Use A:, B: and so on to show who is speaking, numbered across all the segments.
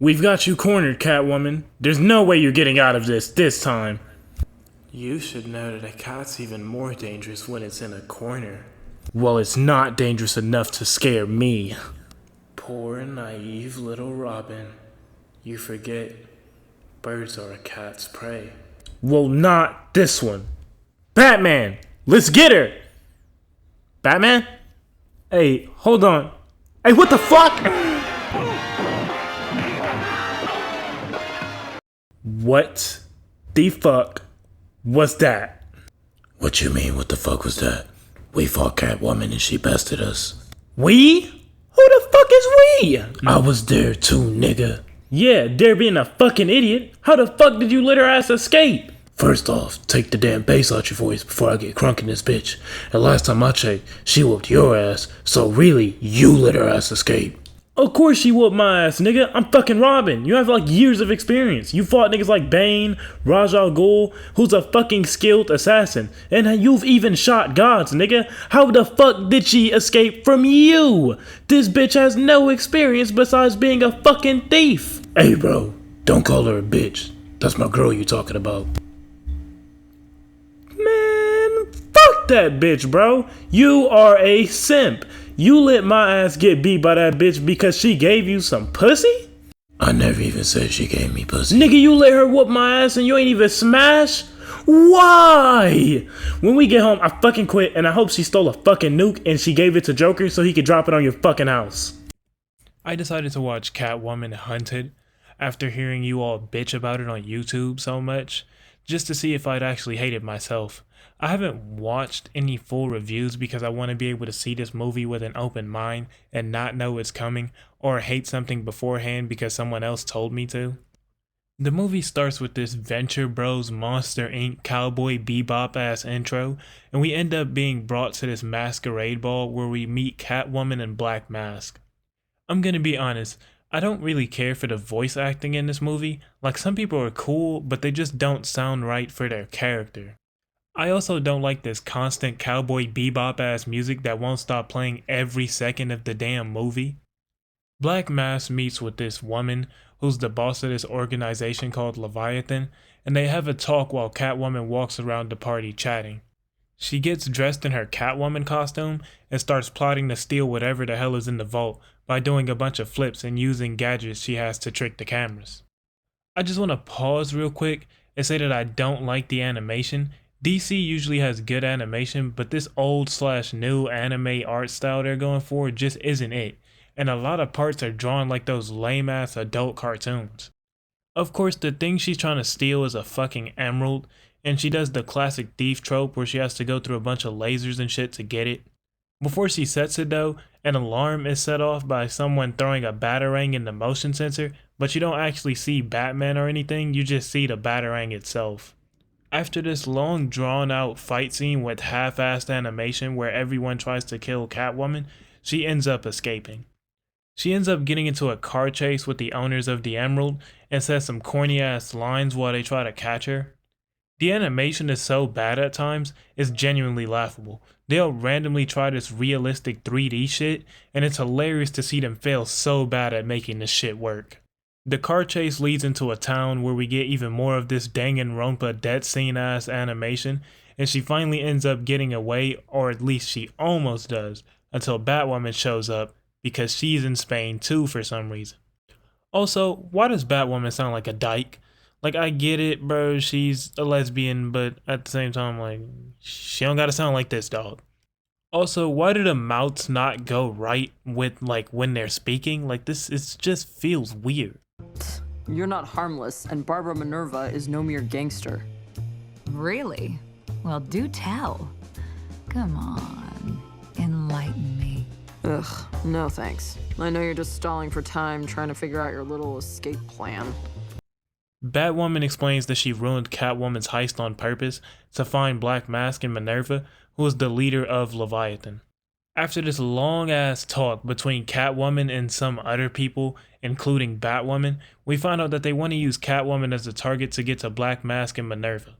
A: We've got you cornered, Catwoman. There's no way you're getting out of this time. You should know that a cat's even more dangerous when it's in a corner. Well, it's not dangerous enough to scare me. Poor, naive little Robin. You forget, birds are a cat's prey. Well, not this one. Batman! Let's get her! Batman? Hey, hold on. Hey, what the fuck? What the fuck was that?
B: What you mean, what the fuck was that? We fought Catwoman and she bested us.
A: We? Who the fuck is we?
B: I was there too, nigga.
A: Yeah, there being a fucking idiot. How the fuck did you let her ass escape?
B: First off, take the damn bass out your voice before I get crunk in this bitch. And last time I checked, she whooped your ass, so really, you let her ass escape.
A: Of course she whooped my ass, nigga. I'm fucking Robin. You have like years of experience. You fought niggas like Bane, Ra's al Ghul, who's a fucking skilled assassin. And you've even shot gods, nigga. How the fuck did she escape from you? This bitch has no experience besides being a fucking thief.
B: Hey bro, don't call her a bitch. That's my girl you talking about.
A: Man, fuck that bitch, bro. You are a simp. You let my ass get beat by that bitch because she gave you some pussy?
B: I never even said she gave me pussy.
A: Nigga, you let her whoop my ass and you ain't even smash? Why? When we get home, I fucking quit and I hope she stole a fucking nuke and she gave it to Joker so he could drop it on your fucking house. I decided to watch Catwoman Hunted after hearing you all bitch about it on YouTube so much, just to see if I'd actually hate it myself. I haven't watched any full reviews because I want to be able to see this movie with an open mind and not know it's coming, or hate something beforehand because someone else told me to. The movie starts with this Venture Bros Monster Inc. Cowboy Bebop ass intro, and we end up being brought to this masquerade ball where we meet Catwoman and Black Mask. I'm gonna be honest, I don't really care for the voice acting in this movie. Like, some people are cool, but they just don't sound right for their character. I also don't like this constant Cowboy Bebop ass music that won't stop playing every second of the damn movie. Black Mask meets with this woman who's the boss of this organization called Leviathan, and they have a talk while Catwoman walks around the party chatting. She gets dressed in her Catwoman costume and starts plotting to steal whatever the hell is in the vault by doing a bunch of flips and using gadgets she has to trick the cameras. I just want to pause real quick and say that I don't like the animation. DC usually has good animation, but this old/new anime art style they're going for just isn't it, and a lot of parts are drawn like those lame ass adult cartoons. Of course, the thing she's trying to steal is a fucking emerald, and she does the classic thief trope where she has to go through a bunch of lasers and shit to get it. Before she sets it though, an alarm is set off by someone throwing a batarang in the motion sensor, but you don't actually see Batman or anything, you just see the batarang itself. After this long drawn out fight scene with half-assed animation where everyone tries to kill Catwoman, she ends up escaping. She ends up getting into a car chase with the owners of the Emerald and says some corny ass lines while they try to catch her. The animation is so bad at times, it's genuinely laughable. They'll randomly try this realistic 3D shit, and it's hilarious to see them fail so bad at making this shit work. The car chase leads into a town where we get even more of this Danganronpa death scene ass animation, and she finally ends up getting away, or at least she almost does, until Batwoman shows up, because she's in Spain too for some reason. Also, why does Batwoman sound like a dyke? Like, I get it, bro, she's a lesbian, but at the same time, like, she don't gotta sound like this, dog. Also, why do the mouths not go right with, like, when they're speaking? Like, this just feels weird.
C: You're not harmless, and Barbara Minerva is no mere gangster.
D: Really? Well, do tell. Come on, enlighten me.
C: Ugh, no thanks. I know you're just stalling for time, trying to figure out your little escape plan.
A: Batwoman explains that she ruined Catwoman's heist on purpose to find Black Mask and Minerva, who is the leader of Leviathan. After this long-ass talk between Catwoman and some other people, including Batwoman, we find out that they want to use Catwoman as a target to get to Black Mask and Minerva.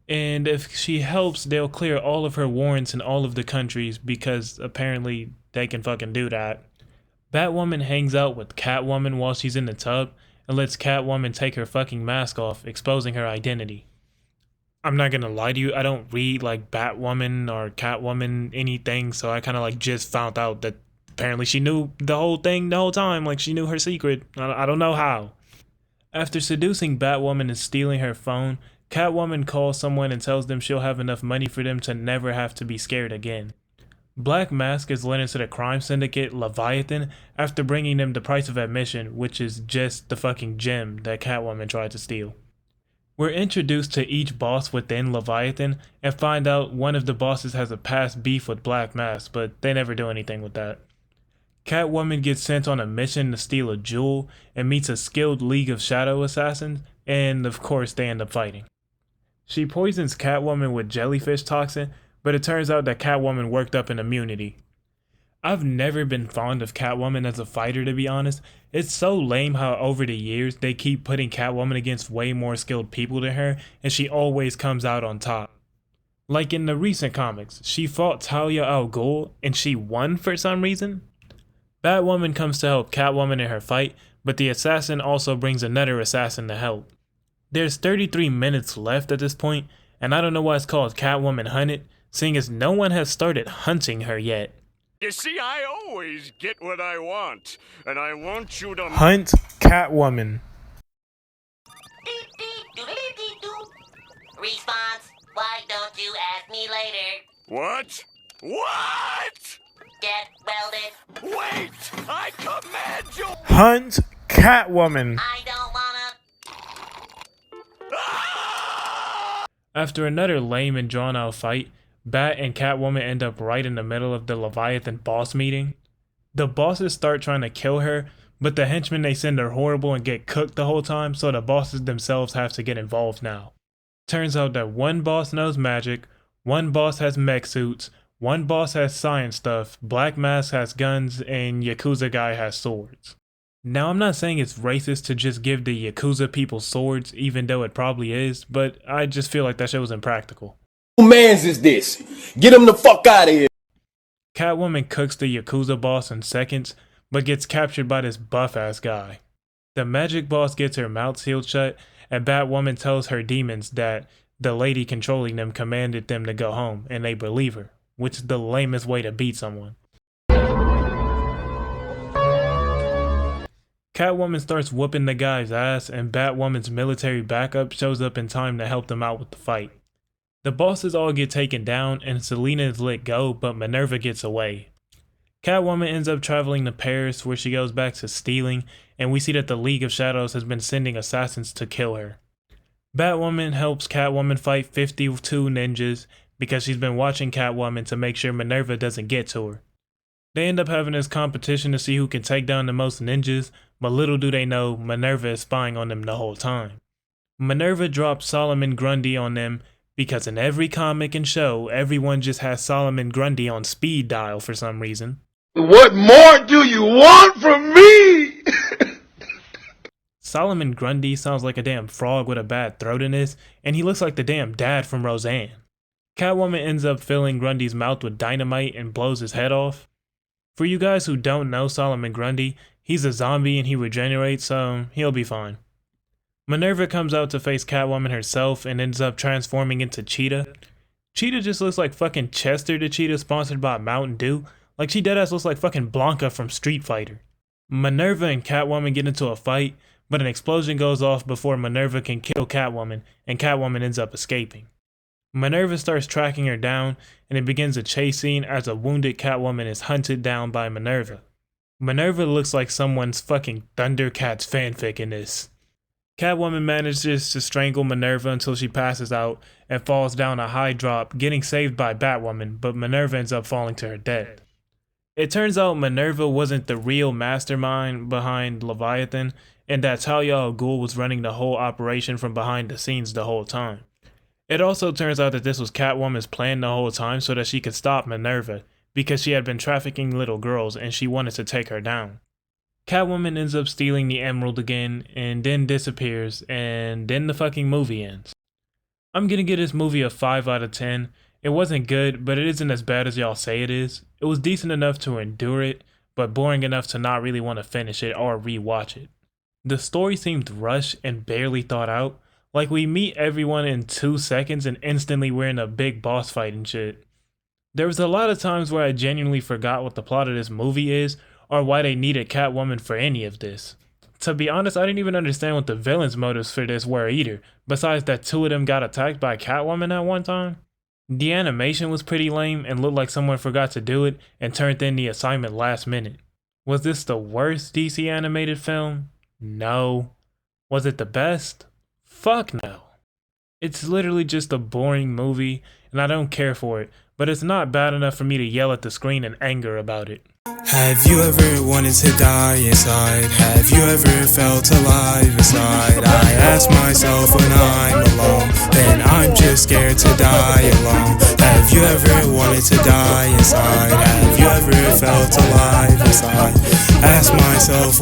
A: And if she helps, they'll clear all of her warrants in all of the countries because apparently they can fucking do that. Batwoman hangs out with Catwoman while she's in the tub and lets Catwoman take her fucking mask off, exposing her identity. I'm not gonna lie to you, I don't read like Batwoman or Catwoman anything, so I kind of like just found out that apparently she knew the whole thing the whole time, like she knew her secret. I don't know how. After seducing Batwoman and stealing her phone, Catwoman calls someone and tells them she'll have enough money for them to never have to be scared again. Black Mask is led into the crime syndicate Leviathan after bringing them the price of admission, which is just the fucking gem that Catwoman tried to steal. We're introduced to each boss within Leviathan and find out one of the bosses has a past beef with Black Mask, but they never do anything with that. Catwoman gets sent on a mission to steal a jewel and meets a skilled League of Shadow assassins, and of course they end up fighting. She poisons Catwoman with jellyfish toxin, but it turns out that Catwoman worked up an immunity. I've never been fond of Catwoman as a fighter, to be honest. It's so lame how over the years they keep putting Catwoman against way more skilled people than her, and she always comes out on top. Like in the recent comics, she fought Talia al Ghul and she won for some reason. Batwoman comes to help Catwoman in her fight, but the assassin also brings another assassin to help. There's 33 minutes left at this point, and I don't know why it's called Catwoman Hunted, seeing as no one has started hunting her yet.
E: You see, I always get what I want, and I want you to
A: Hunt Catwoman.
F: Response, why don't you ask me later?
E: What? What?
F: Get welded.
E: Wait! I command you!
A: Hunt Catwoman.
F: I don't wanna.
A: After another lame and drawn out fight, Bat and Catwoman end up right in the middle of the Leviathan boss meeting. The bosses start trying to kill her, but the henchmen they send are horrible and get cooked the whole time, so the bosses themselves have to get involved now. Turns out that one boss knows magic, one boss has mech suits, one boss has science stuff, Black Mask has guns, and Yakuza guy has swords. Now, I'm not saying it's racist to just give the Yakuza people swords, even though it probably is, but I just feel like that shit was impractical.
G: Who mans is this? Get him the fuck out of here.
A: Catwoman cooks the Yakuza boss in seconds, but gets captured by this buff-ass guy. The magic boss gets her mouth sealed shut, and Batwoman tells her demons that the lady controlling them commanded them to go home, and they believe her, which is the lamest way to beat someone. Catwoman starts whooping the guy's ass, and Batwoman's military backup shows up in time to help them out with the fight. The bosses all get taken down, and Selena is let go, but Minerva gets away. Catwoman ends up traveling to Paris, where she goes back to stealing, and we see that the League of Shadows has been sending assassins to kill her. Batwoman helps Catwoman fight 52 ninjas, because she's been watching Catwoman to make sure Minerva doesn't get to her. They end up having this competition to see who can take down the most ninjas, but little do they know Minerva is spying on them the whole time. Minerva drops Solomon Grundy on them because in every comic and show, everyone just has Solomon Grundy on speed dial for some reason.
G: What more do you want from me?
A: Solomon Grundy sounds like a damn frog with a bad throat in this, and he looks like the damn dad from Roseanne. Catwoman ends up filling Grundy's mouth with dynamite and blows his head off. For you guys who don't know Solomon Grundy, he's a zombie and he regenerates, so he'll be fine. Minerva comes out to face Catwoman herself and ends up transforming into Cheetah. Cheetah just looks like fucking Chester the Cheetah sponsored by Mountain Dew. Like she deadass looks like fucking Blanca from Street Fighter. Minerva and Catwoman get into a fight, but an explosion goes off before Minerva can kill Catwoman, and Catwoman ends up escaping. Minerva starts tracking her down, and it begins a chase scene as a wounded Catwoman is hunted down by Minerva. Minerva looks like someone's fucking Thundercats fanfic in this. Catwoman manages to strangle Minerva until she passes out and falls down a high drop, getting saved by Batwoman, but Minerva ends up falling to her death. It turns out Minerva wasn't the real mastermind behind Leviathan, and that Talia al Ghul was running the whole operation from behind the scenes the whole time. It also turns out that this was Catwoman's plan the whole time so that she could stop Minerva, because she had been trafficking little girls and she wanted to take her down. Catwoman ends up stealing the emerald again, and then disappears, and then the fucking movie ends. I'm gonna give this movie a 5 out of 10. It wasn't good, but it isn't as bad as y'all say it is. It was decent enough to endure it, but boring enough to not really want to finish it or rewatch it. The story seemed rushed and barely thought out, like we meet everyone in 2 seconds and instantly we're in a big boss fight and shit. There was a lot of times where I genuinely forgot what the plot of this movie is or why they needed Catwoman for any of this. To be honest, I didn't even understand what the villain's motives for this were either, besides that 2 of them got attacked by Catwoman at one time. The animation was pretty lame and looked like someone forgot to do it and turned in the assignment last minute. Was this the worst DC animated film? No. Was it the best? Fuck no. It's literally just a boring movie and I don't care for it, but it's not bad enough for me to yell at the screen in anger about it.
H: Have you ever wanted to die inside? Have you ever felt alive inside? I ask myself when I'm alone, then I'm just scared to die alone. Have you ever wanted to die inside? Have you ever felt alive inside? Ask myself